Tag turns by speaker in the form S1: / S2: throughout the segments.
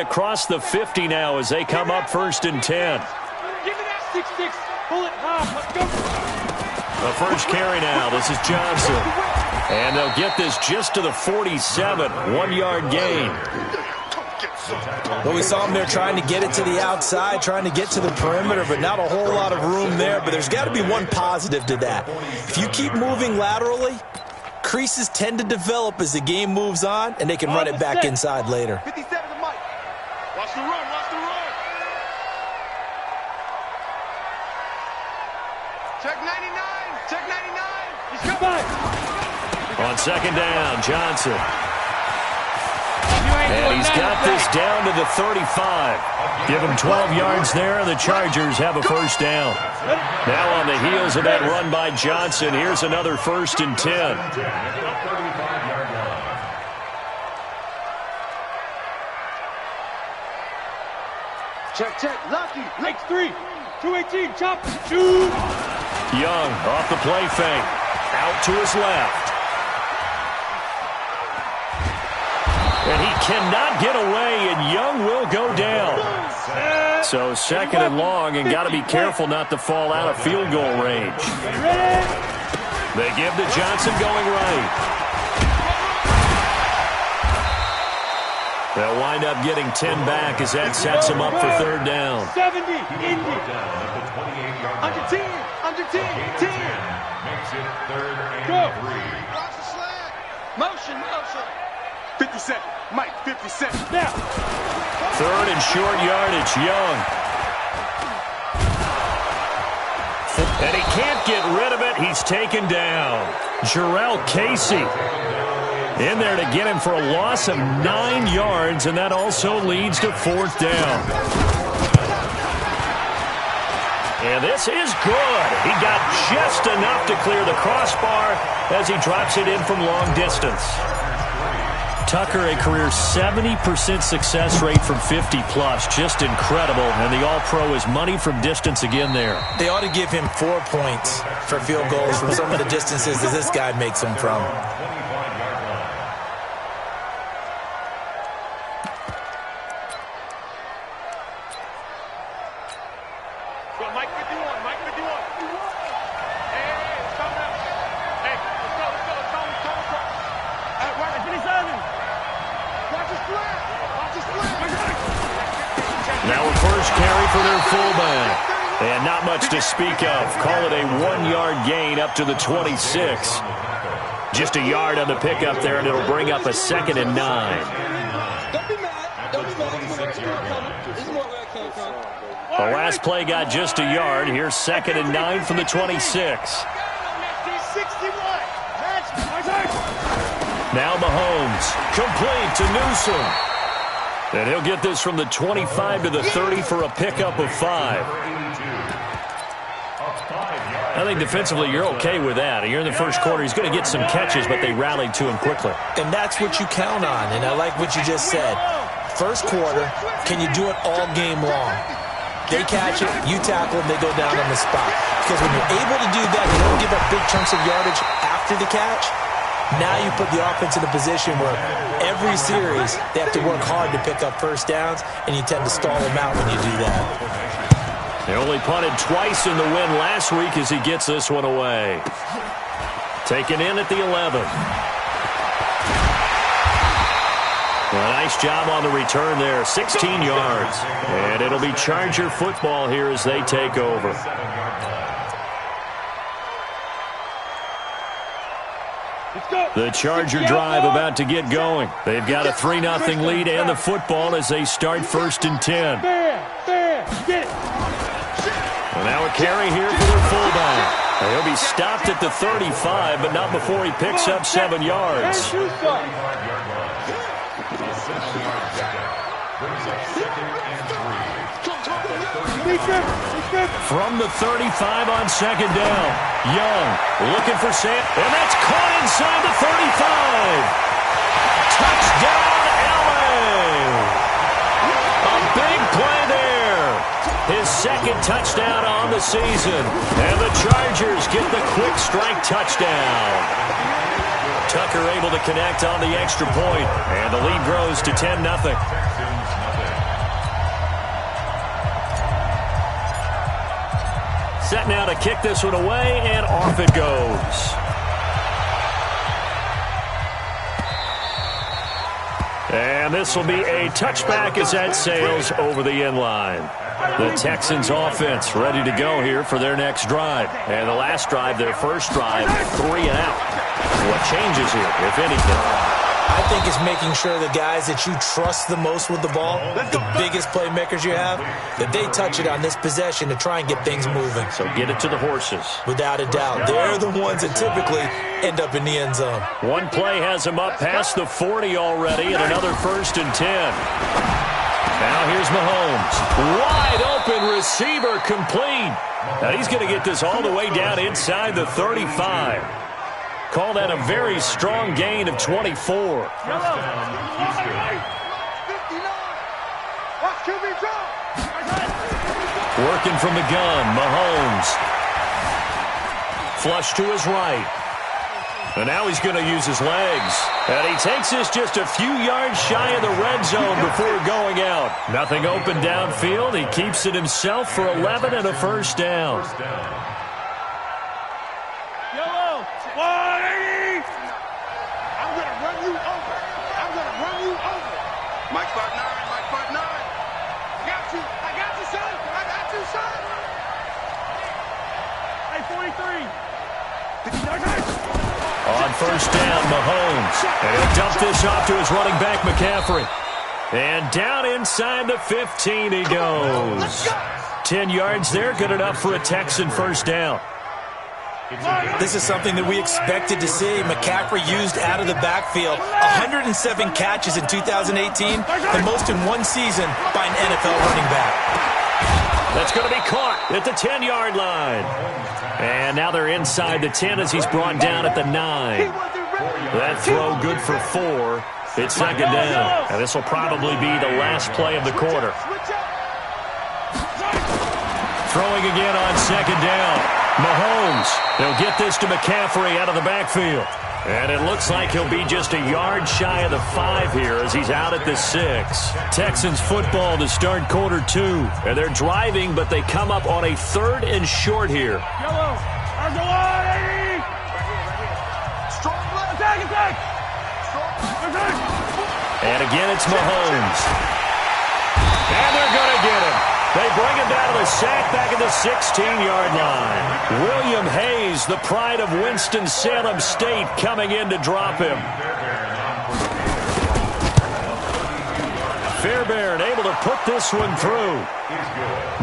S1: across the 50 now as they come up 1st and 10.
S2: Give me that 6-6. Pull it hard. Let's go.
S1: The first carry now. This is Johnson. And they'll get this just to the 47. 1-yard gain.
S3: Well, we saw him there trying to get it to the outside, trying to get to the perimeter, but not a whole lot of room there. But there's got to be one positive to that. If you keep moving laterally, creases tend to develop as the game moves on, and they can run it back inside later.
S2: 57 to Mike. Watch the run. Watch the run. Check 99. Check 99. He's coming.
S1: On 2nd down, Johnson. And he's got this down to the 35. Give him 12 yards there, and the Chargers have a 1st down. Now on the heels of that run by Johnson, here's another 1st and 10.
S2: Check. Lucky. Makes 3. 218. Chop. Shoot.
S1: Young off the play fake. Out to his left. And he cannot get away, and Young will go down. So 2nd and long, and got to be careful not to fall out of field goal range. They give to Johnson going right. They'll wind up getting 10 back as that sets them up for 3rd down.
S2: 70, Indy. Under 10, 10.
S4: Makes it 3rd and 3.
S2: Watch the slant. Motion. 50 seconds. Mike, 50 seconds. Now.
S1: 3rd and short yardage, Young. And he can't get rid of it. He's taken down. Jarrell Casey in there to get him for a loss of 9 yards, and that also leads to 4th down. And this is good. He got just enough to clear the crossbar as he drops it in from long distance. Tucker, a career 70% success rate from 50-plus. Just incredible. And the All-Pro is money from distance again there.
S3: They ought to give him 4 points for field goals from some of the distances that this guy makes them from.
S2: Mike 51. Mike 51. Hey, it's coming up. Hey, let's go. Watch it, 57. Watch his flat.
S1: Now a first carry for their fullback. And not much to speak of. Call it a 1-yard gain up to the 26. Just a yard on the pickup there, and it'll bring up a 2nd and 9.
S2: Don't be mad. This is more where it came from.
S1: The last play got just a yard. Here's 2nd and 9 from the 26.
S2: 61.
S1: Now Mahomes, complete to Newsom. And he'll get this from the 25 to the 30 for a pickup of 5. I think defensively you're okay with that. Here in the first quarter, he's going to get some catches, but they rallied to him quickly.
S3: And that's what you count on, and I like what you just said. First quarter, can you do it all game long? They catch it, you tackle them, they go down on the spot. Because when you're able to do that, you don't give up big chunks of yardage after the catch. Now you put the offense in a position where every series they have to work hard to pick up 1st downs, and you tend to stall them out when you do that.
S1: They only punted twice in the win last week as he gets this one away. Taken in at the 11. Well, nice job on the return there, 16 yards. And it'll be Charger football here as they take over. The Charger drive about to get going. They've got a 3-0 lead and the football as they start 1st and 10. Well, now a carry here for their fullback. He'll be stopped at the 35, but not before he picks up 7 yards. From the 35 on 2nd down. Young looking for Sam. And that's caught inside the 35. Touchdown, LA. A big play there. His 2nd touchdown on the season. And the Chargers get the quick strike touchdown. Tucker able to connect on the extra point. And the lead grows to 10-0. set now to kick this one away, and off it goes. And this will be a touchback as that sails over the end line. The Texans offense ready to go here for their next drive. And the last drive, their first drive, 3 and out. What changes here, if anything?
S3: I think it's making sure the guys that you trust the most with the ball, the biggest playmakers you have, that they touch it on this possession to try and get things moving.
S1: So get it to the horses.
S3: Without a doubt. They're the ones that typically end up in the end zone.
S1: One play has him up past the 40 already, and another 1st and 10. Now here's Mahomes. Wide open receiver complete. Now he's going to get this all the way down inside the 35. Call that a very strong gain of 24. Working from the gun, Mahomes. Flush to his right. And now he's going to use his legs. And he takes this just a few yards shy of the red zone before going out. Nothing open downfield. He keeps it himself for 11 and a 1st down.
S2: Mike 5'9", Mike 5'9". I got you, son. I got you, son. Hey, 43.
S1: On 1st down, Mahomes. And he'll dump this off to his running back, McCaffrey. And down inside the 15 he goes. 10 yards there, good enough for a Texan 1st down.
S3: This is something that we expected to see. McCaffrey used out of the backfield. 107 catches in 2018, the most in one season by an NFL running back.
S1: That's going to be caught at the 10-yard line. And now they're inside the 10 as he's brought down at the 9. That throw good for 4. It's 2nd down. And this will probably be the last play of the quarter. Throwing again on 2nd down. Mahomes, they'll get this to McCaffrey out of the backfield. And it looks like he'll be just a yard shy of the 5 here as he's out at the 6. Texans football to start quarter 2. And they're driving, but they come up on a 3rd and short here. And again, it's Mahomes. And they're going to get him. They bring him down to the sack back at the 16-yard line. William Hayes, the pride of Winston-Salem State, coming in to drop him. Fairbairn able to put this one through.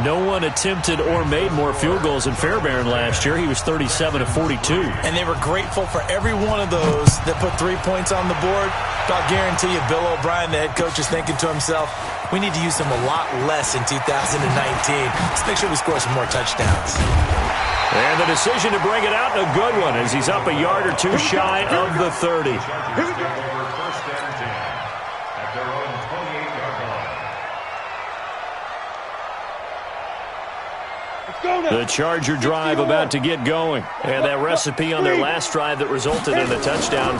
S1: No one attempted or made more field goals than Fairbairn last year. He was 37 of 42.
S3: And they were grateful for every one of those that put 3 points on the board. I'll guarantee you Bill O'Brien, the head coach, is thinking to himself, we need to use them a lot less in 2019. Let's make sure we score some more touchdowns.
S1: And the decision to bring it out, a good one, as he's up a yard or 2 shy of the 30. The Charger drive about to get going. And that recipe on their last drive that resulted in a touchdown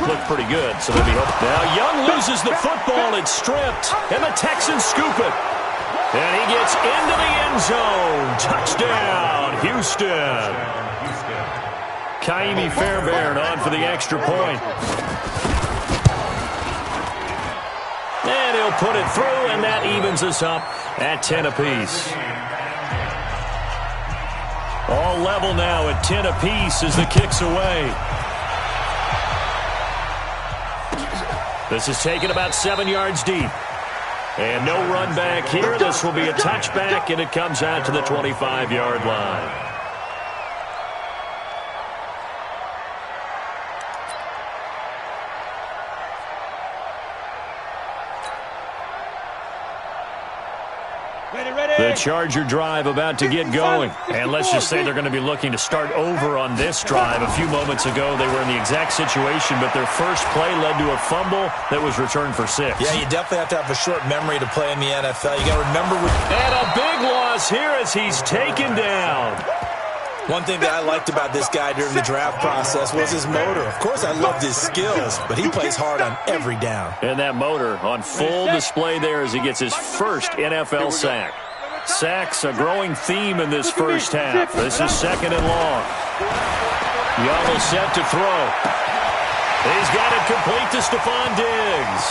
S1: looked pretty good. So they'll be hoping. Now Young loses the football. It's stripped. And the Texans scoop it. And he gets into the end zone. Touchdown, Houston. Kaimi Fairbairn on for the extra point. And he'll put it through, and that evens us up at 10 apiece. All level now at 10 apiece as the kick's away. This is taken about 7 yards deep. And no run back here. This will be a touchback, and it comes out to the 25-yard line. The Charger drive about to get going. And let's just say they're going to be looking to start over on this drive. A few moments ago, they were in the exact situation, but their first play led to a fumble that was returned for 6.
S3: Yeah, you definitely have to have a short memory to play in the NFL. You got to remember.
S1: And a big loss here as he's taken down.
S3: One thing that I liked about this guy during the draft process was his motor. Of course, I loved his skills, but he plays hard on every down.
S1: And that motor on full display there as he gets his first NFL sack. Sacks, a growing theme in this first half. This is 2nd and long. Young is set to throw. He's got it complete to Stephon Diggs.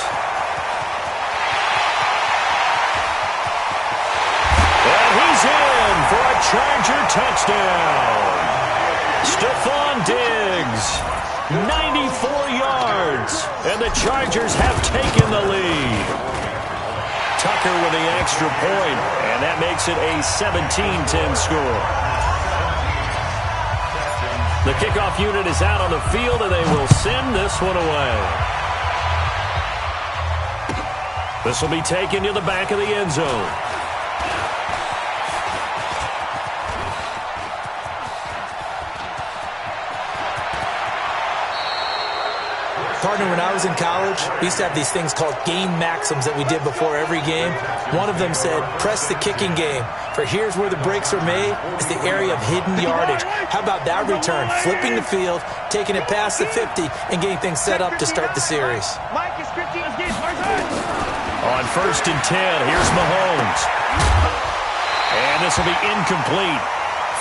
S1: And he's in for a Charger touchdown. Stephon Diggs, 94 yards, and the Chargers have taken the lead. Tucker with the extra point, and that makes it a 17-10 score. The kickoff unit is out on the field, and they will send this one away. This will be taken to the back of the end zone.
S3: Partner, when I was in college, we used to have these things called game maxims that we did before every game. One of them said, press the kicking game. For here's where the breaks are made. It's the area of hidden yardage. How about that return? Flipping the field, taking it past the 50, and getting things set up to start the series.
S2: Mike is 50. Let's get it.
S1: On 1st and 10, here's Mahomes. And this will be incomplete.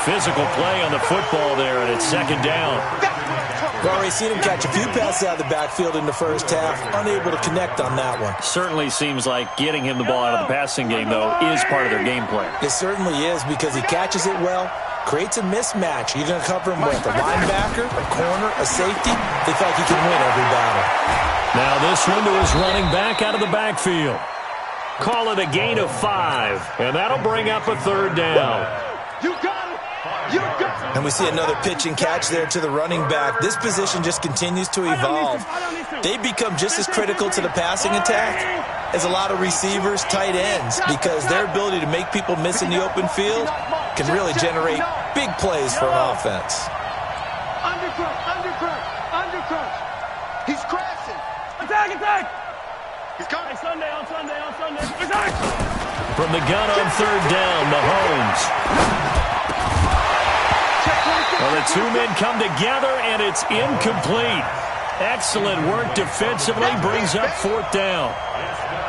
S1: Physical play on the football there, and it's 2nd down.
S3: We've already seen him catch a few passes out of the backfield in the first half. Unable to connect on that one.
S1: Certainly seems like getting him the ball out of the passing game, though, is part of their game plan.
S3: It certainly is, because he catches it well, creates a mismatch. You're going to cover him with a linebacker, a corner, a safety. They feel like he can win every battle.
S1: Now this one to his running back out of the backfield. Call it a gain of 5, and that'll bring up a 3rd down.
S2: You got it. You got it.
S3: And we see another pitch and catch there to the running back. This position just continues to evolve. They become just as critical to the passing attack as a lot of receivers, tight ends, because their ability to make people miss in the open field can really generate big plays for an offense.
S2: Undercrunch. He's crashing. Attack. He's coming. On Sunday. Attack.
S1: From the gun on 3rd down, Mahomes. Well, the two men come together, and it's incomplete. Excellent work defensively, brings up 4th down.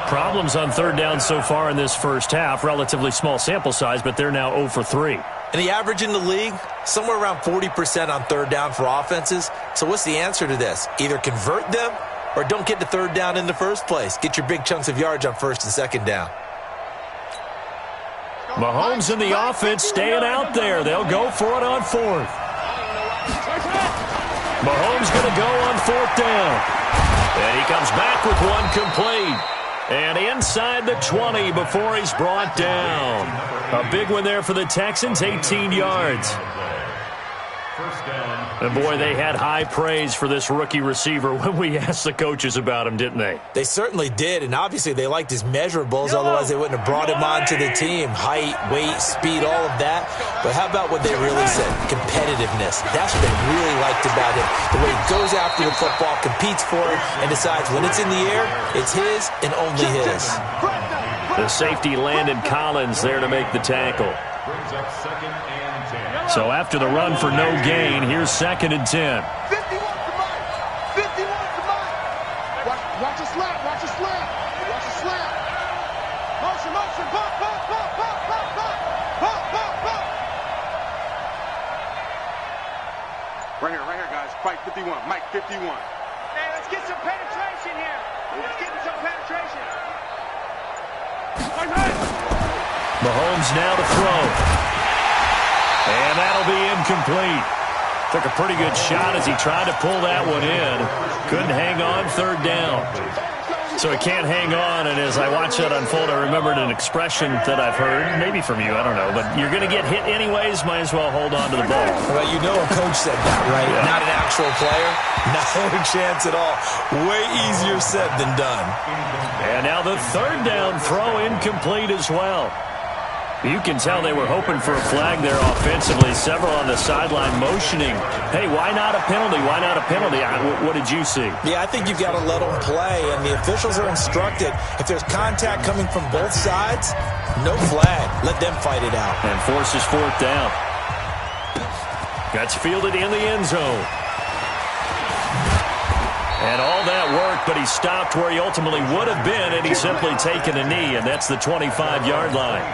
S1: Problems on 3rd down so far in this first half. Relatively small sample size, but they're now 0 for 3.
S3: And the average in the league, somewhere around 40% on 3rd down for offenses. So what's the answer to this? Either convert them or don't get to 3rd down in the first place. Get your big chunks of yards on 1st and 2nd down.
S1: Mahomes and the offense staying out there. They'll go for it on 4th. Mahomes going to go on 4th down. And he comes back with one complete. And inside the 20 before he's brought down. A big one there for the Texans, 18 yards. And boy, they had high praise for this rookie receiver when we asked the coaches about him, didn't they?
S3: They certainly did, and obviously they liked his measurables, otherwise they wouldn't have brought him onto the team. Height, weight, speed, all of that. But how about what they really said? Competitiveness. That's what they really liked about him. The way he goes after the football, competes for it, and decides when it's in the air, it's his and only his.
S1: The safety Landon Collins there to make the tackle. So after the run for no gain, here's 2nd and 10.
S2: 51 to Mike. 51 to Mike. Watch a slap. Motion. Pop. Right here, guys. Fight 51. Mike 51. Hey, let's get some penetration here.
S1: Mahomes now to throw. And that'll be incomplete. Took a pretty good shot as he tried to pull that one in. Couldn't hang on 3rd down. So he can't hang on, and as I watch that unfold, I remembered an expression that I've heard, maybe from you, I don't know, but you're going to get hit anyways, might as well hold on to the ball.
S3: Well, you know a coach said that, right?
S1: Yeah.
S3: Not an actual player. Not a chance at all. Way easier said than done.
S1: And now the 3rd down throw incomplete as well. You can tell they were hoping for a flag there offensively. Several on the sideline motioning. Hey, why not a penalty? Why not a penalty? What did you see?
S3: Yeah, I think you've got to let them play, and the officials are instructed. If there's contact coming from both sides, no flag. Let them fight it out.
S1: And forces 4th down. That's fielded in the end zone. And all that work, but he stopped where he ultimately would have been, and he's simply taken a knee, and that's the 25-yard line.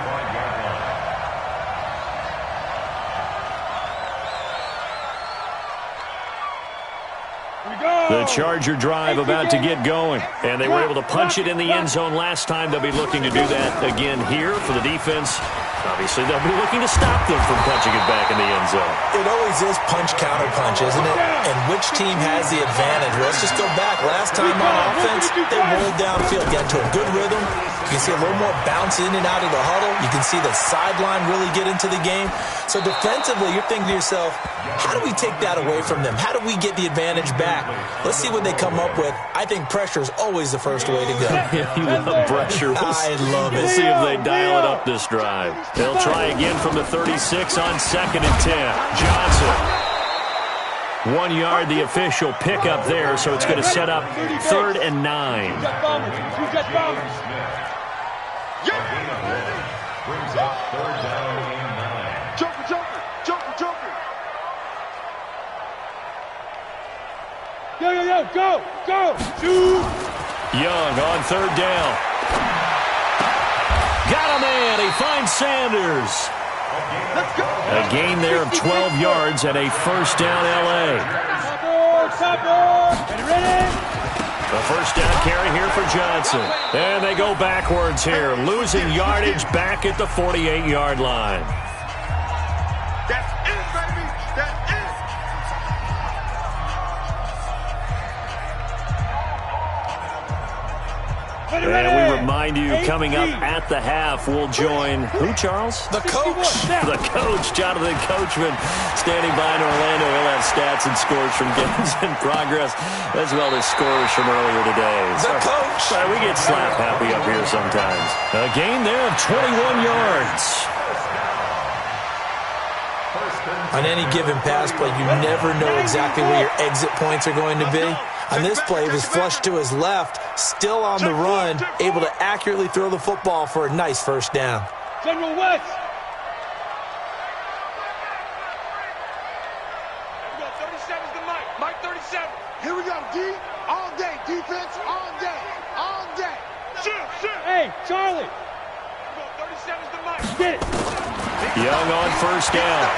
S1: The Charger drive about to get going. And they were able to punch it in the end zone last time. They'll be looking to do that again here for the defense. Obviously, they'll be looking to stop them from punching it back in the end zone.
S3: It always is punch-counter-punch, isn't it? And which team has the advantage? Well, let's just go back. Last time on offense, they rolled downfield, got into a good rhythm. You can see a little more bounce in and out of the huddle. You can see the sideline really get into the game. So defensively, you're thinking to yourself, how do we take that away from them? How do we get the advantage back? Let's see what they come up with. I think pressure is always the first way to go.
S1: You love pressure.
S3: I love it.
S1: We'll see if they dial it up this drive. They'll try again from the 36 on 2nd and 10. Johnson. 1 yard, the official pickup there, so it's going to set up 3rd and 9.
S4: Brings up 3rd down and 9.
S2: Joker. Go. Shoot.
S1: Young on 3rd down. Got a man. He finds Sanders.
S2: Let's go.
S1: A gain there of 12 yards and a 1st down L.A. The 1st down carry here for Johnson. And they go backwards here, losing yardage back at the 48-yard line.
S2: That's it, baby. That's it.
S1: And we remind you, coming up at the half, we'll join who, Charles?
S3: The coach.
S1: The coach, Jonathan Coachman, standing by in Orlando. He'll have stats and scores from games in progress, as well as scores from earlier today.
S3: The coach.
S1: We get slap happy up here sometimes. A gain there of 21 yards.
S3: On any given pass play, you never know exactly where your exit points are going to be. On this play, he was flushed to his left, still on the run, able to accurately throw the football for a nice 1st down.
S2: General West. Here we go. 37's the Mike. Mike 37. Here we go. D. All day. Defense. All day. All day. Shoot. Hey, Charlie. Here we go. 37's the Mike. Get it.
S1: Young on 1st down.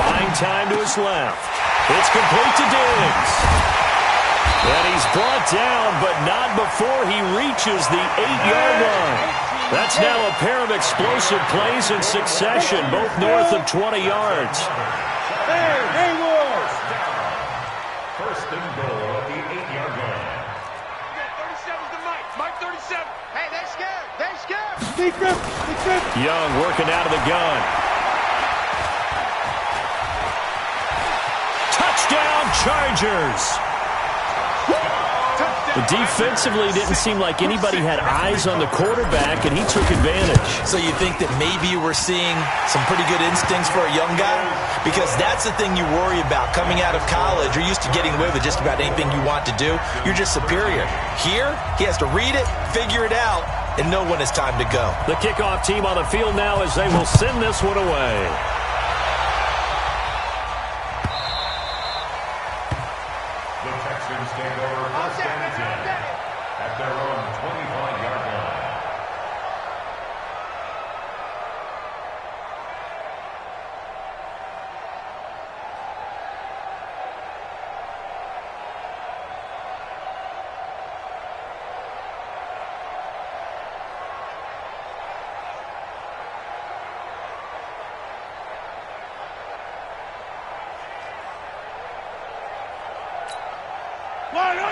S1: Buying time to his left. It's complete to Diggs. And he's brought down, but not before he reaches the 8-yard line. That's now a pair of explosive plays in succession, both north of 20 yards.
S2: Hey, Ward.
S4: 1st and goal at the 8-yard line.
S2: 37's the Mike. Mike 37. Hey, they scared. Big grip.
S1: Young working out of the gun. Touchdown, Chargers. Defensively, didn't seem like anybody had eyes on the quarterback, and he took advantage.
S3: So you think that maybe we're seeing some pretty good instincts for a young guy? Because that's the thing you worry about. Coming out of college, you're used to getting away with just about anything you want to do. You're just superior. Here, he has to read it, figure it out, and know when it's time to go.
S1: The kickoff team on the field now as they will send this one away.
S4: The Texans take over 1st and 10 at their own 25-yard line.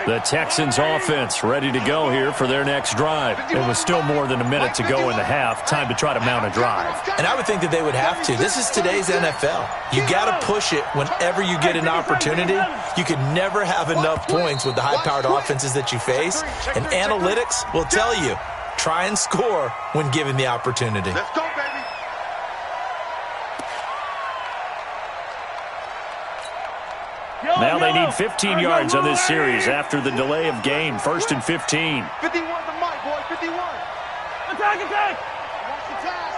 S1: The Texans offense ready to go here for their next drive. It was still more than a minute to go in the half. Time to try to mount a drive.
S3: And I would think that they would have to. This is today's NFL. You got to push it whenever you get an opportunity. You can never have enough points with the high-powered offenses that you face. And analytics will tell you, try and score when given the opportunity.
S2: Let's go, baby.
S1: Now they need 15 yards on this series after the delay of game. 1st and 15.
S2: 51 the Mike, boy. 51. Attack. Watch the pass.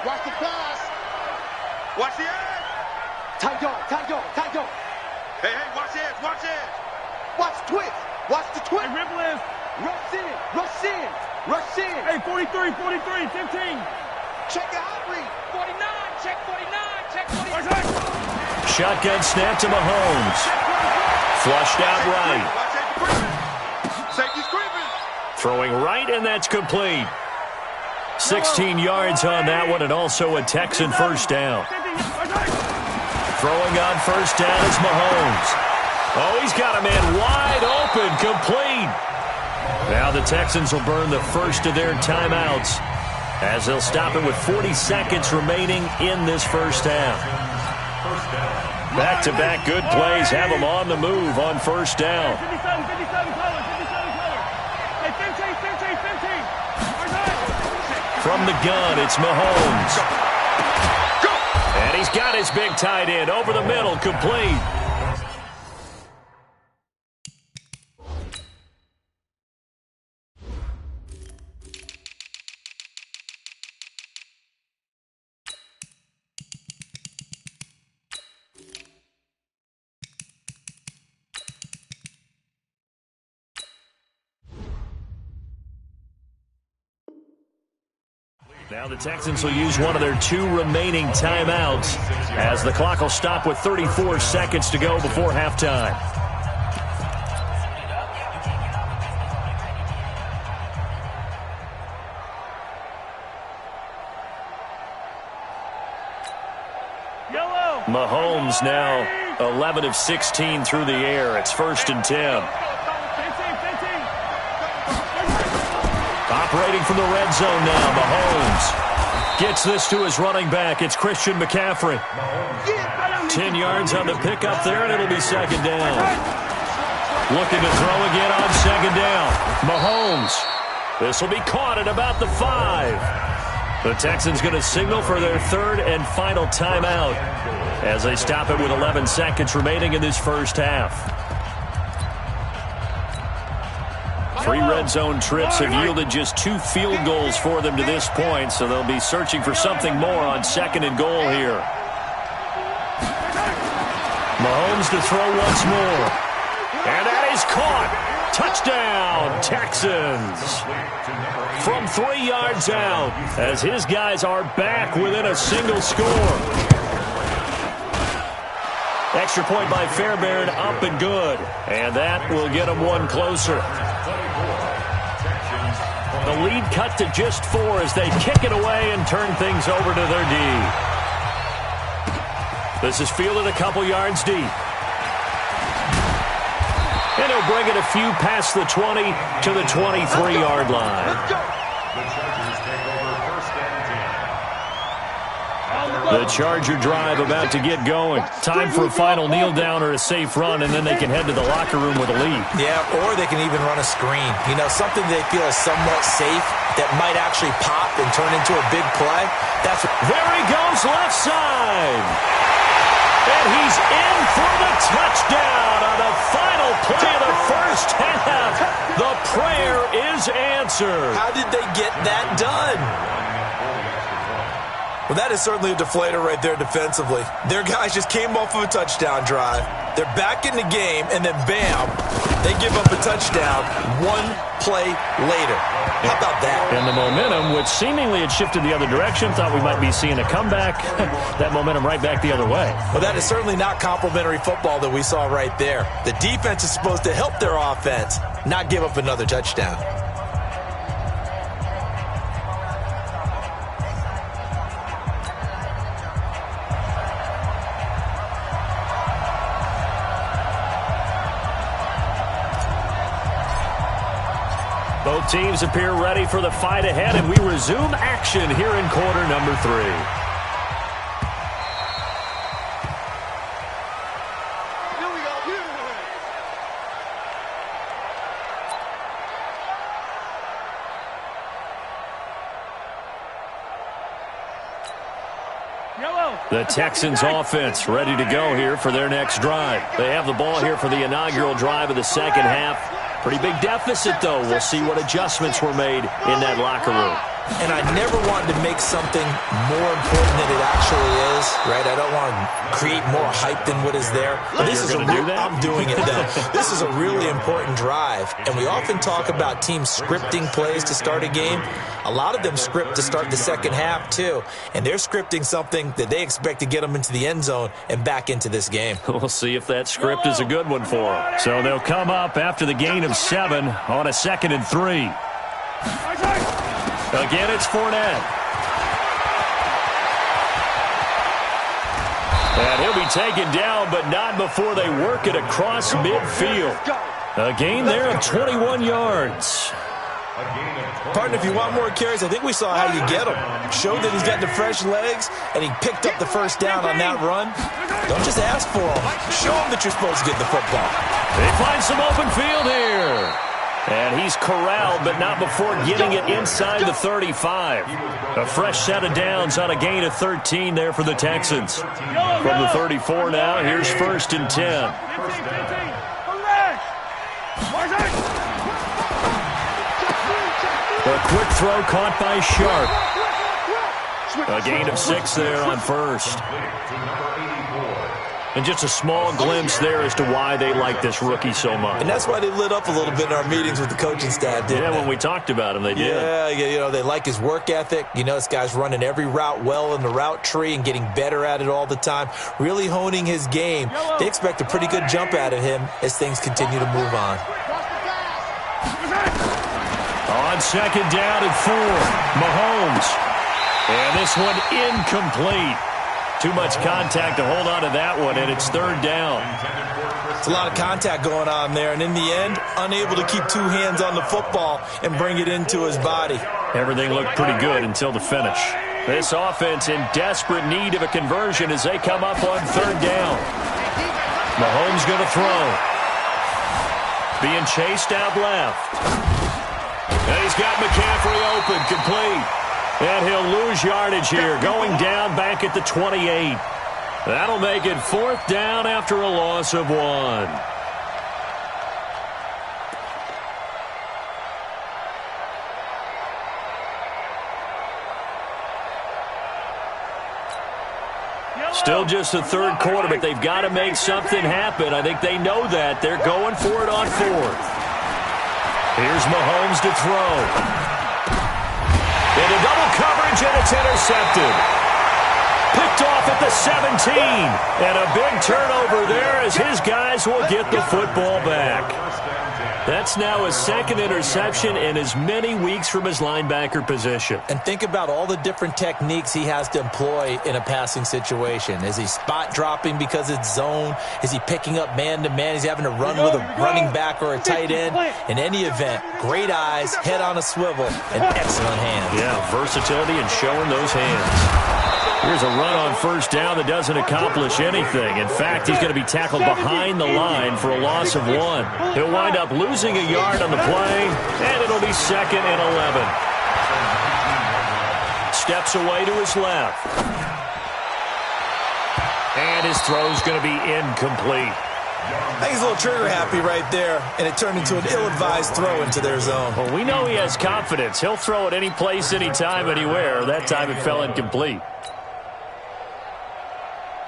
S2: Watch the pass. Watch the edge. Tight go. Hey, watch the edge. Watch the twist. Watch the twist. Hey, ripple is. Rush in. Hey, 43, 15. Check the hot read. 49. Check 49.
S1: Shotgun snap to Mahomes. Flushed out right. Throwing right, and that's complete. 16 yards on that one, and also a Texan first down. Throwing on first down is Mahomes. Oh, he's got a man wide open, complete. Now the Texans will burn the first of their timeouts as they'll stop it with 40 seconds remaining in this first half. Back-to-back good plays have them on the move on first down. From the gun, it's Mahomes. And he's got his big tight end over the middle, complete. Now the Texans will use one of their 2 remaining timeouts as the clock will stop with 34 seconds to go before halftime. Mahomes now 11 of 16 through the air. It's 1st and 10. Operating from the red zone now, Mahomes gets this to his running back. It's Christian McCaffrey. 10 yards on the pickup there, and it'll be 2nd down. Looking to throw again on 2nd down. Mahomes. This will be caught at about the 5. The Texans going to signal for their 3rd and final timeout as they stop it with 11 seconds remaining in this first half. 3 red zone trips have yielded just 2 field goals for them to this point, so they'll be searching for something more on 2nd and goal here. Mahomes to throw once more. And that is caught. Touchdown, Texans. From 3 yards out, as his guys are back within a single score. Extra point by Fairbairn, up and good. And that will get them 1 closer. The lead cut to just 4 as they kick it away and turn things over to their D. This is fielded a couple yards deep. And he'll bring it a few past the 20 to the 23-yard line. The Charger drive about to get going. Time for a final kneel down or a safe run, and then they can head to the locker room with a lead. Yeah, or they can even run a screen. You know, something they feel is somewhat safe that might actually pop and turn into a big play. That's what... There he goes, left side. And he's in for the touchdown on the final play of the first half. The prayer is answered. How did they get that done? Well, that is certainly a deflator right there defensively. Their guys just came off of a touchdown drive. They're back in the game, and then bam, they give up a touchdown 1 play later. How about that? And the momentum, which seemingly had shifted the other direction, thought we might be seeing a comeback. That momentum right back the other way. Well, that is certainly not complimentary football that we saw right there. The defense is supposed to help their offense, not give up another touchdown. Both teams appear ready for the fight ahead, and we resume action here in quarter number 3. The Texans offense ready to go here for their next drive. They have the ball here for the inaugural drive of the second half. Pretty big deficit, though. We'll see what adjustments were made in that locker room.
S3: And I never wanted to make something more important than it actually is, right? I don't want to create more hype than what is there. But this is
S1: do that?
S3: I'm doing it though. This is a really important drive. And we often talk about teams scripting plays to start a game. A lot of them script to start the second half too. And they're scripting something that they expect to get them into the end zone and back into this game.
S1: We'll see if that script is a good one for them. So they'll come up after the gain of 7 on a 2nd and 3. Again, it's Fournette. And he'll be taken down, but not before they work it across midfield. A gain there of 21 yards.
S3: Partner, if you want more carries, I think we saw how you get him. Showed that he's got the fresh legs, and he picked up the first down on that run. Don't just ask for him. Show him that you're supposed to get the football.
S1: They find some open field here. And he's corralled, but not before getting it inside the 35. A fresh set of downs on a gain of 13 there for the Texans. From the 34 now, here's 1st and 10. A quick throw caught by Sharp. A gain of 6 there on 1st. And just a small glimpse there as to why they like this rookie so much.
S3: And that's why they lit up a little bit in our meetings with the coaching staff, didn't they?
S1: When we talked about him, they did.
S3: Yeah, you know, they like his work ethic. You know, this guy's running every route well in the route tree and getting better at it all the time, really honing his game. They expect a pretty good jump out of him as things continue to move on.
S1: On 2nd down and 4, Mahomes. And this one incomplete. Too much contact to hold on to that one, and it's 3rd down.
S3: It's a lot of contact going on there, and in the end, unable to keep 2 hands on the football and bring it into his body.
S1: Everything looked pretty good until the finish. This offense in desperate need of a conversion as they come up on 3rd down. Mahomes going to throw. Being chased out left. And he's got McCaffrey open, complete. And he'll lose yardage here, going down back at the 28. That'll make it 4th down after a loss of 1. Still just the 3rd quarter, but they've got to make something happen. I think they know that. They're going for it on 4th. Here's Mahomes to throw. Into double coverage, and it's intercepted. Picked off at the 17. And a big turnover there as his guys will get the football back. That's now his 2nd interception in as many weeks from his linebacker position.
S3: And think about all the different techniques he has to employ in a passing situation. Is he spot dropping because it's zone? Is he picking up man-to-man? Is he having to run with a running back or a tight end? In any event, great eyes, head on a swivel, and excellent hands.
S1: Yeah, versatility and showing those hands. Here's a run on 1st down that doesn't accomplish anything. In fact, he's going to be tackled behind the line for a loss of 1. He'll wind up losing a yard on the play, and it'll be 2nd and 11. Steps away to his left. And his throw's going to be incomplete.
S3: I think he's a little trigger happy right there, and it turned into an ill-advised throw into their zone.
S1: Well, we know he has confidence. He'll throw it any place, anytime, anywhere. That time it fell incomplete.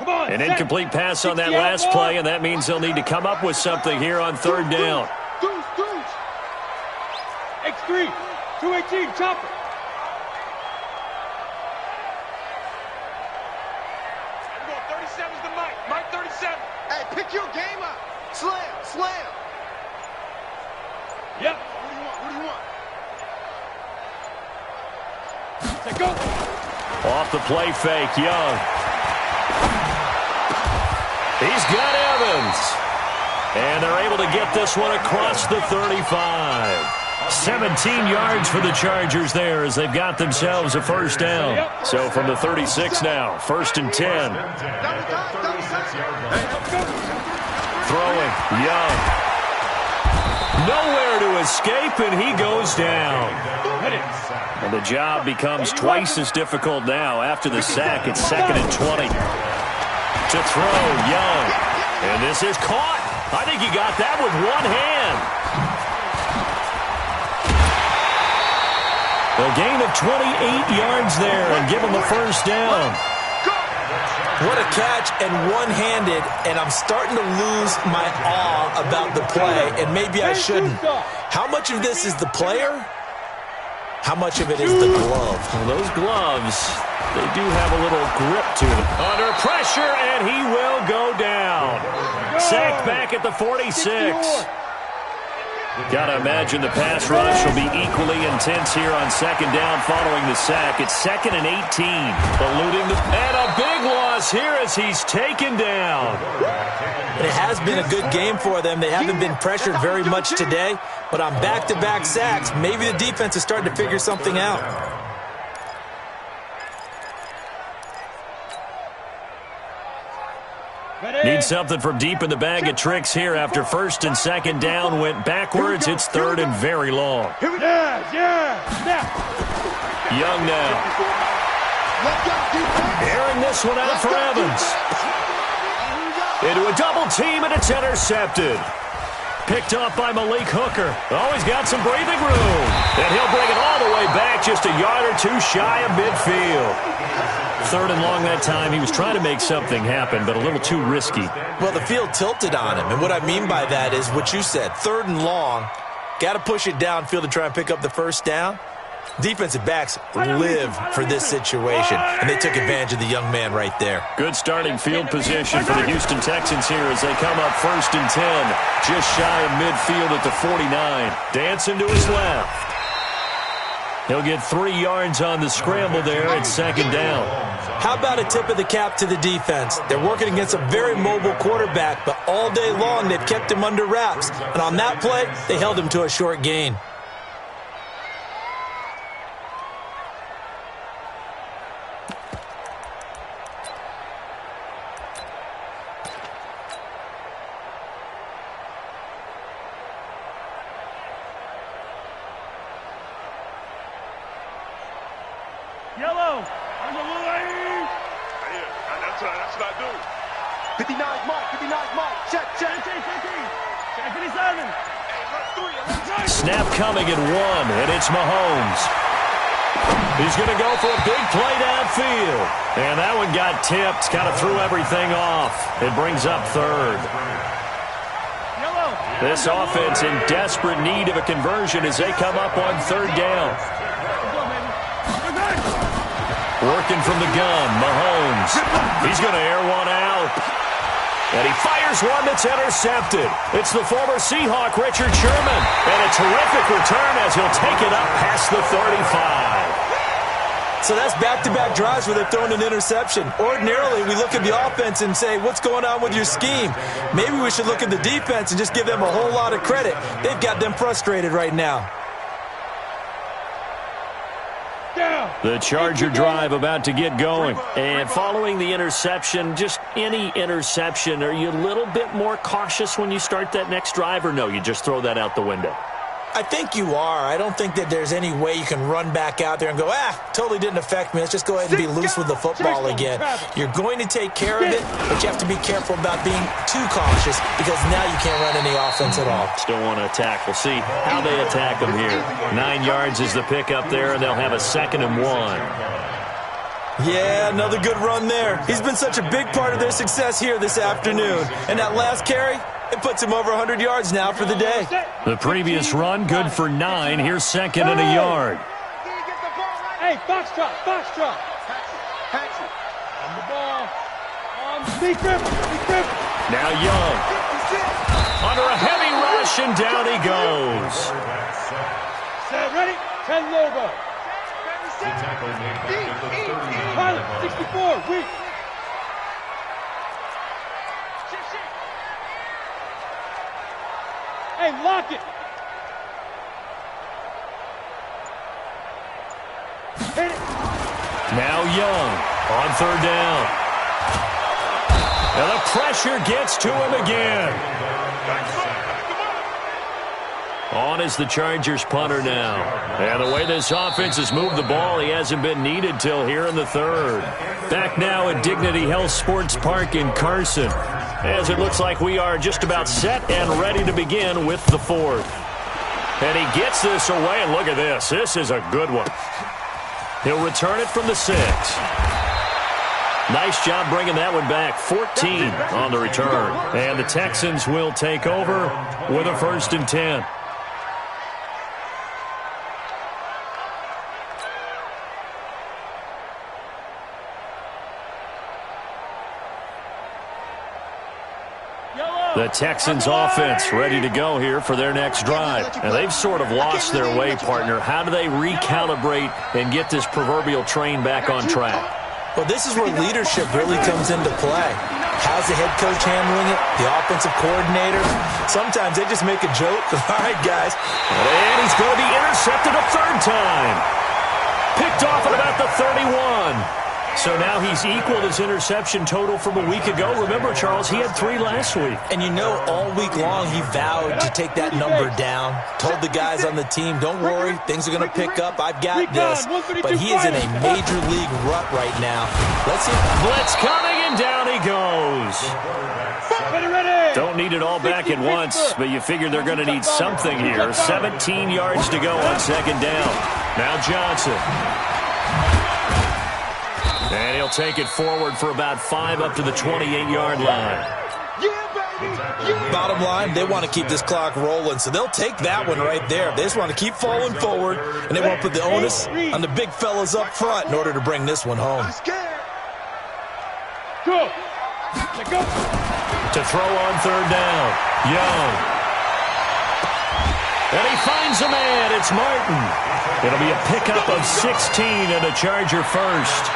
S1: An incomplete pass on that last play, and that means they'll need to come up with something here on 3rd down.
S2: X3, 218, chopper. We're going 37's the Mike. Mike 37. Hey, pick your game up. Slam. Yep. What do you want? Take go.
S1: Off the play fake, Young. He's got Evans. And they're able to get this one across the 35. 17 yards for the Chargers there as they've got themselves a 1st down. So from the 36 now, 1st and 10. Throwing, Young. Nowhere to escape, and he goes down. And the job becomes twice as difficult now after the sack. It's 2nd and 20. To throw, Young. And this is caught. I think he got that with one hand. A gain of 28 yards there and give him the first down.
S3: What a catch and one-handed, and I'm starting to lose my awe about the play, and maybe I shouldn't. How much of this is the player? How much of it is the glove?
S1: Well, those gloves, they do have a little grip to them. Under pressure, and he will go down. Sacked back at the 46. Got to imagine the pass rush will be equally intense here on second down following the sack. It's 2nd and 18. Eluding the... And a big loss here as he's taken down.
S3: And it has been a good game for them. They haven't been pressured very much today, but on back-to-back sacks, maybe the defense is starting to figure something out.
S1: Need something from deep in the bag of tricks here after first and second down went backwards. It's 3rd and very long. Young now. Airing this one out for Evans. Into a double team, and it's intercepted. Picked off by Malik Hooker. Oh, he's got some breathing room. And he'll bring it all the way back, just a yard or two shy of midfield. 3rd and long that time. He was trying to make something happen, but a little too risky.
S3: Well, the field tilted on him, and what I mean by that is what you said. 3rd and long, got to push it downfield to try and pick up the first down. Defensive backs live for this situation, and they took advantage of the young man right there.
S1: Good starting field position for the Houston Texans here as they come up 1st and 10, just shy of midfield at the 49. Dancing to his left. He'll get 3 yards on the scramble there at second down.
S3: How about a tip of the cap to the defense? They're working against a very mobile quarterback, but all day long they've kept him under wraps. And on that play, they held him to a short gain.
S2: Yellow. That's what I do. 59 Mike. 59 Mike. Check. 57.
S1: Snap coming at 1, and it's Mahomes. He's going to go for a big play downfield. And that one got tipped, kind of threw everything off. It brings up 3rd. This offense in desperate need of a conversion as they come up on 3rd down. Working from the gun, Mahomes. He's going to air one out. And he fires one that's intercepted. It's the former Seahawk, Richard Sherman. And a terrific return as he'll take it up past the 35.
S3: So that's back-to-back drives where they've thrown an interception. Ordinarily, we look at the offense and say, what's going on with your scheme? Maybe we should look at the defense and just give them a whole lot of credit. They've got them frustrated right now.
S1: The Charger drive about to get going. And following the interception, just any interception, are you a little bit more cautious when you start that next drive, or no, you just throw that out the window?
S3: I think you are. I don't think that there's any way you can run back out there and go, totally didn't affect me. Let's just go ahead and be loose with the football again. You're going to take care of it, but you have to be careful about being too cautious because now you can't run any offense at all.
S1: Still want to attack. We'll see how they attack them here. 9 yards is the pickup there, and they'll have a 2nd and 1.
S3: Yeah, another good run there. He's been such a big part of their success here this afternoon. And that last carry, it puts him over 100 yards now for the day.
S1: The previous run, good for 9. Here's 2nd and a yard.
S2: Hey, foxtrot. On the ball. Be grip.
S1: Now Young. Under a heavy rush, and down he goes.
S2: Set, ready? 10 logo. Pilot, 64, weak. Hey, lock it. Hit it.
S1: Now Young on 3rd down. And the pressure gets to him again. On is the Chargers punter now. And the way this offense has moved the ball, he hasn't been needed till here in the 3rd. Back now at Dignity Health Sports Park in Carson, as it looks like we are just about set and ready to begin with the 4th. And he gets this away, and look at this. This is a good one. He'll return it from the 6. Nice job bringing that one back. 14 on the return. And the Texans will take over with a 1st and 10. The Texans offense ready to go here for their next drive. And they've sort of lost their way, partner. How do they recalibrate and get this proverbial train back on track?
S3: Well, this is where leadership really comes into play. How's the head coach handling it? The offensive coordinator? Sometimes they just make a joke. All right, guys.
S1: And he's going to be intercepted a 3rd time. Picked off at about the 31. So now he's equaled his interception total from a week ago. Remember, Charles, he had 3 last week.
S3: And you know, all week long he vowed to take that number down. Told the guys on the team, don't worry, things are going to pick up. I've got this. But he is in a major league rut right now. Let's see.
S1: Blitz coming, and down he goes. Don't need it all back at once, but you figure they're going to need something here. 17 yards to go on 2nd down. Now Johnson. And he'll take it forward for about 5 up to the 28-yard line.
S3: Bottom line, they want to keep this clock rolling, so they'll take that one right there. They just want to keep falling forward, and they want to put the onus on the big fellas up front in order to bring this one home.
S1: To throw on 3rd down, Young. And he finds a man. It's Martin. It'll be a pickup of 16 and a Charger 1st.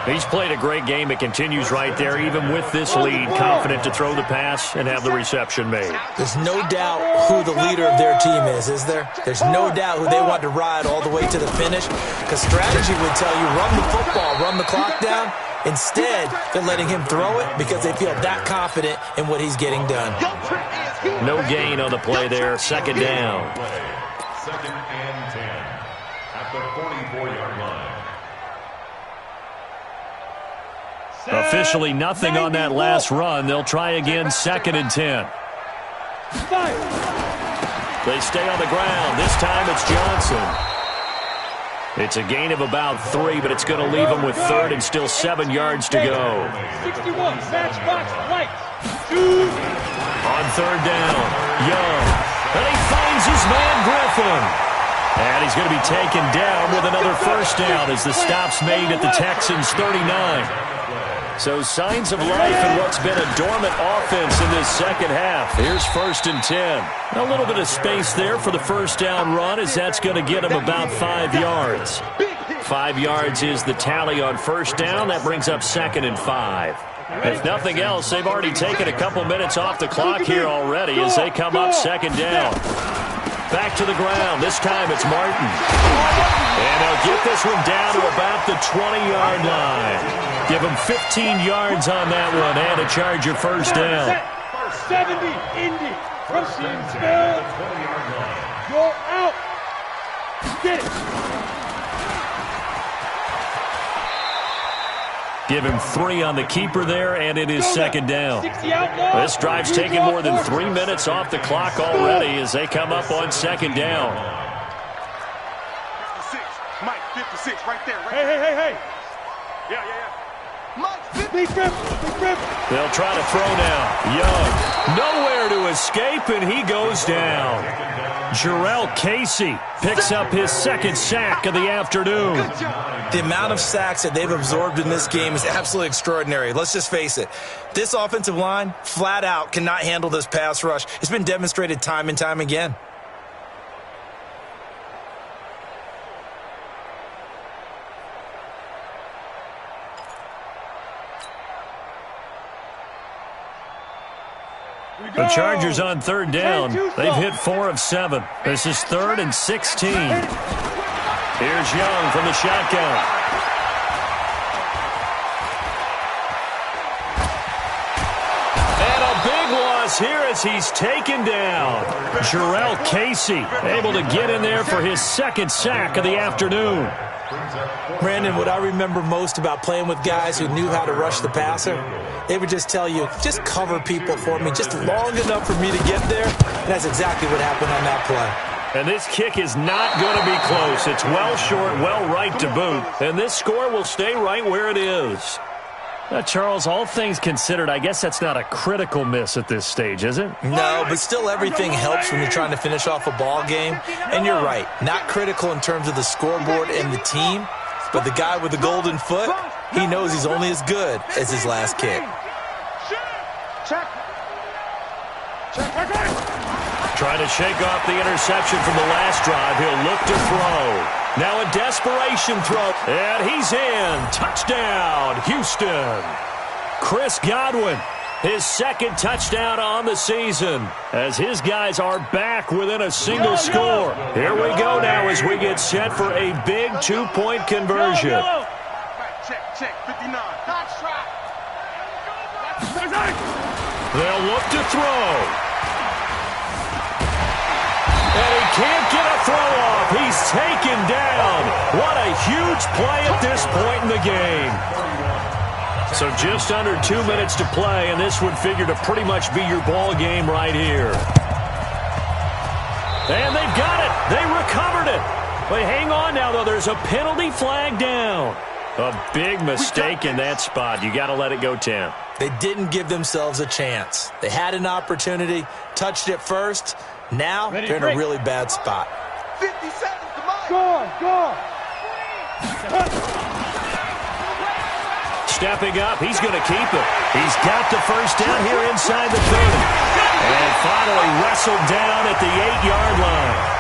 S1: He's played a great game. It continues right there, even with this lead, confident to throw the pass and have the reception made.
S3: There's no doubt who the leader of their team is there? There's no doubt who they want to ride all the way to the finish, because strategy would tell you run the football, run the clock down. Instead, they're letting him throw it because they feel that confident in what he's getting done.
S1: No gain on the play there. 2nd down.
S4: 2nd and 10 at the 44-yard line.
S1: Officially nothing on that last run. They'll try again, 2nd and 10. They stay on the ground. This time it's Johnson. It's a gain of about 3, but it's going to leave them with 3rd and still 7 yards to go.
S2: 61, matchbox, lights.
S1: On 3rd down, Young. And he finds his man, Griffin. And he's going to be taken down with another 1st down as the stop's made at the Texans' 39. So signs of life in what's been a dormant offense in this 2nd half. Here's 1st and 10. A little bit of space there for the 1st down run, as that's going to get him about 5 yards. 5 yards is the tally on 1st down. That brings up 2nd and 5. If nothing else, they've already taken a couple minutes off the clock here already as they come up 2nd down. Back to the ground. This time it's Martin. And they'll get this one down to about the 20-yard line. Give him 15 yards on that one and a Charger 1st down.
S2: 70, Indy. Proceed, spell. You're out. Get it.
S1: Give him 3 on the keeper there, and it is 2nd down. This drive's taken more than 3 minutes off the clock already as they come up on 2nd down.
S2: 56, Mike, 56, right there. Hey. Yeah. Mike, 50.
S1: They'll try to throw now. Young, nowhere to escape, and he goes down. Jarrell Casey picks up his 2nd sack of the afternoon.
S3: The amount of sacks that they've absorbed in this game is absolutely extraordinary. Let's just face it. This offensive line, flat out, cannot handle this pass rush. It's been demonstrated time and time again.
S1: The Chargers on 3rd down. They've hit 4 of 7. This is 3rd and 16. Here's Young from the shotgun. And a big loss here as he's taken down. Jarrell Casey able to get in there for his 2nd sack of the afternoon.
S3: Brandon, what I remember most about playing with guys who knew how to rush the passer, they would just tell you, just cover people for me, just long enough for me to get there. And that's exactly what happened on that play.
S1: And this kick is not going to be close. It's well short, well right to boot. And this score will stay right where it is. Charles, all things considered, I guess that's not a critical miss at this stage, is it?
S3: No, but still everything helps when you're trying to finish off a ball game. And you're right, not critical in terms of the scoreboard and the team, but the guy with the golden foot, he knows he's only as good as his last kick.
S1: Trying to shake off the interception from the last drive. He'll look to throw. Now a desperation throw. And he's in. Touchdown, Houston. Chris Godwin, his second touchdown on the season, as his guys are back within a single score. Here we go now as we get set for a big two-point conversion.
S2: Check, 59.
S1: They'll look to throw. And he can't get a throw off. He's taken down. What a huge play at this point in the game. So just under 2 minutes to play, and this would figure to pretty much be your ball game right here. And they've got it. They recovered it. But hang on now, though. There's a penalty flag down. A big mistake in that spot. You got to let it go 10.
S3: They didn't give themselves a chance. They had an opportunity, touched it first. Now they're in a really bad spot.
S2: 50 seconds to mine. Go.
S1: Stepping up, he's going to keep it. He's got the first down here inside the 30. And finally wrestled down at the 8-yard line.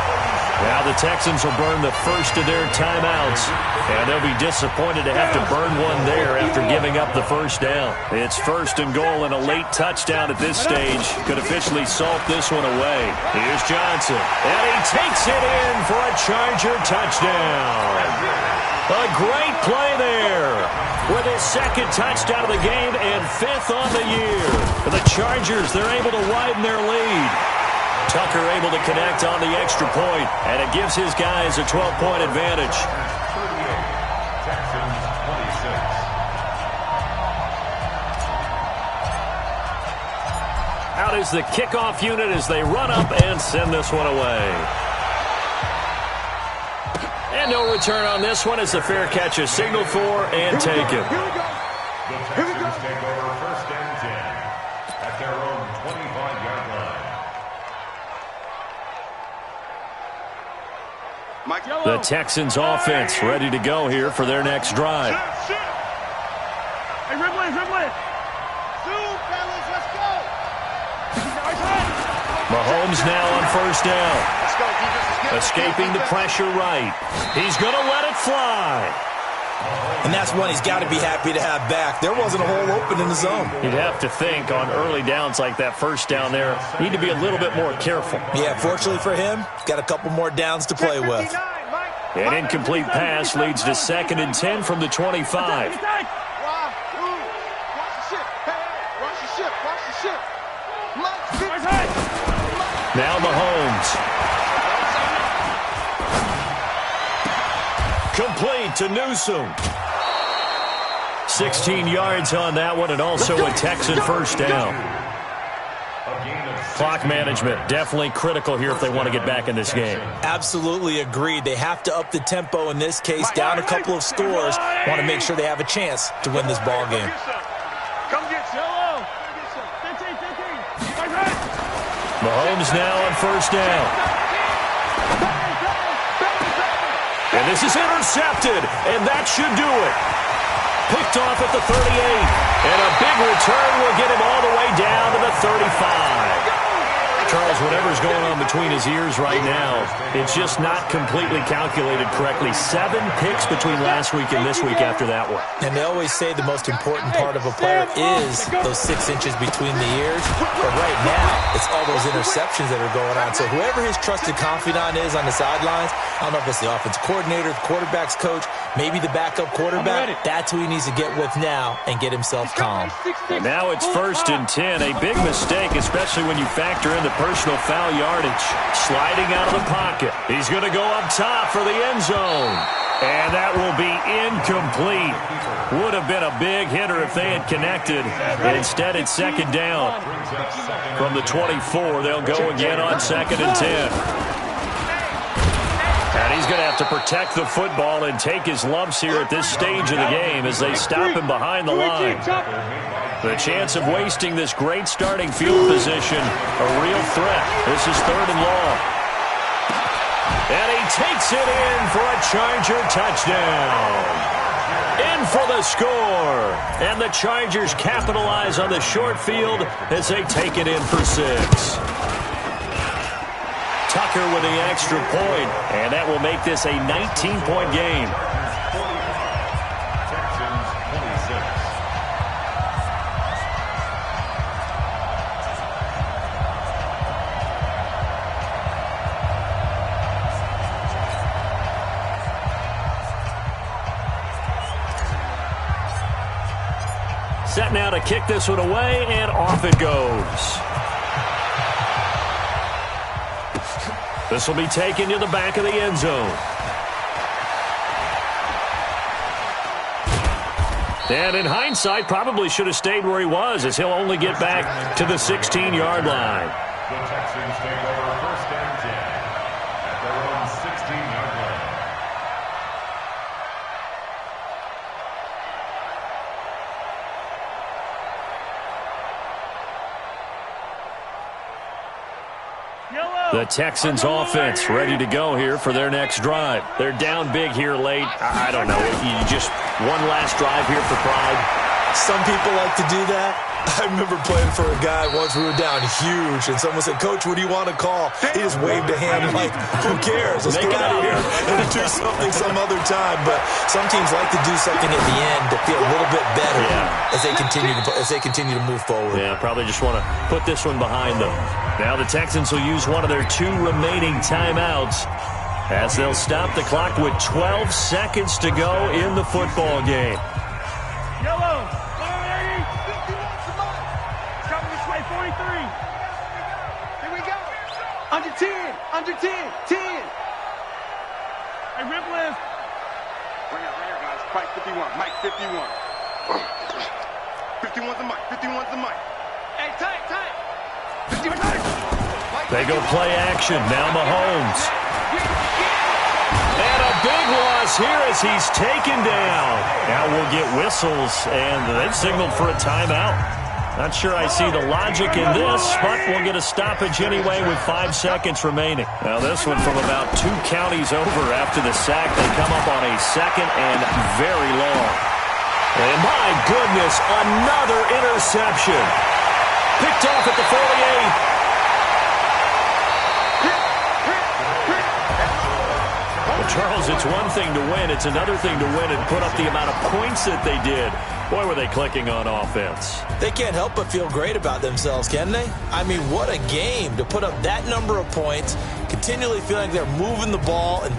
S1: Now the Texans will burn the first of their timeouts, and they'll be disappointed to have to burn one there after giving up the first down. It's first and goal, and a late touchdown at this stage could officially salt this one away. Here's Johnson, and he takes it in for a Charger touchdown. A great play there with his second touchdown of the game and 5th on the year. For the Chargers, they're able to widen their lead. Tucker able to connect on the extra point, and it gives his guys a 12-point advantage.
S4: 38, Texans 26.
S1: Out is the kickoff unit as they run up and send this one away. And no return on this one as the fair catch is signaled for and taken.
S2: Here we go.
S4: The Texans take over first and 10 at their own 25-yard line.
S1: The Texans offense ready to go here for their next drive.
S2: Hey, Ridley. Zoom, fellas, let's go.
S1: Mahomes now on first down.
S2: Let's go, defense.
S1: Escaping the pressure right. He's going to let it fly.
S3: And that's one he's got to be happy to have back. There wasn't a hole open in the zone.
S1: You'd have to think on early downs like that first down there, need to be a little bit more careful.
S3: Yeah, fortunately for him, got a couple more downs to play with.
S1: An incomplete pass leads to 2nd and 10 from the 25.
S2: Watch the ship.
S1: Now Mahomes. Complete to Newsome. 16 yards on that one, and also a Texan first down. Clock management, definitely critical here if they want to get back in this game.
S3: Absolutely agreed. They have to up the tempo in this case, down a couple of scores. Want to make sure they have a chance to win this ball game.
S1: Mahomes now on first down. And this is intercepted, and that should do it. Picked off at the 38, and a big return will get him all the way down to the 35. Charles, whatever's going on between his ears right now, it's just not completely calculated correctly. 7 picks between last week and this week after that one.
S3: And they always say the most important part of a player is those 6 inches between the ears. But right now, it's all those interceptions that are going on. So whoever his trusted confidant is on the sidelines, I don't know if it's the offensive coordinator, the quarterback's coach, maybe the backup quarterback, that's who he needs to get with now and get himself calm.
S1: And now it's 1st and 10. A big mistake, especially when you factor in the personal foul yardage. Sliding out of the pocket. He's going to go up top for the end zone. And that incomplete. Would have been a big hitter if they had connected. Instead, it's second down. From the 24, they'll go again on 2nd and 10. And he's going to have to protect the football and take his lumps here at this stage of the game as they stop him behind the line. The chance of wasting this great starting field position, a real threat. This is 3rd and long. And he takes it in for a Charger touchdown. In for the score. And the Chargers capitalize on the short field as they take it in for 6. Tucker with the extra point, and that will make this a 19-point game. Set now to kick this one away, and off it goes. This will be taken to the back of the end zone. And in hindsight, probably should have stayed where he was, as he'll only get back to the 16-yard line.
S4: The Texans take over 1st and 10 at their own 16-yard line.
S1: The Texans offense ready to go here for their next drive. They're down big here late. I don't know. You just one last drive here for pride.
S3: Some people like to do that. I remember playing for a guy once. We were down huge, and someone said, "Coach, what do you want to call?" He just waved a hand like, "Who cares? Let's get out of here and do something some other time." But some teams like to do something at the end to feel a little bit better as they continue to move forward.
S1: Yeah, probably just want to put this one behind them. Now the Texans will use one of their 2 remaining timeouts as they'll stop the clock with 12 seconds to go in the football game.
S2: Yellow. Coming this way, 43. Here we go. Under 10. Under 10. 10. Hey, rip list. Bring it right here, guys. Mike 51. Mike 51. 51's the mic. 51's the mic. Hey, tight, tight. 51.
S1: They go play action. Now Mahomes. And a big loss here as he's taken down. Now we'll get whistles, and they've signaled for a timeout. Not sure I see the logic in this, but we'll get a stoppage anyway with 5 seconds remaining. Now this one from about 2 counties over after the sack. They come up on a 2nd and very long. And my goodness, another interception. Picked off at the 48. Charles, it's one thing to win. It's another thing to win and put up the amount of points that they did. Boy, were they clicking on offense.
S3: They can't help but feel great about themselves, can they? I mean, what a game to put up that number of points, continually feeling like they're moving the ball and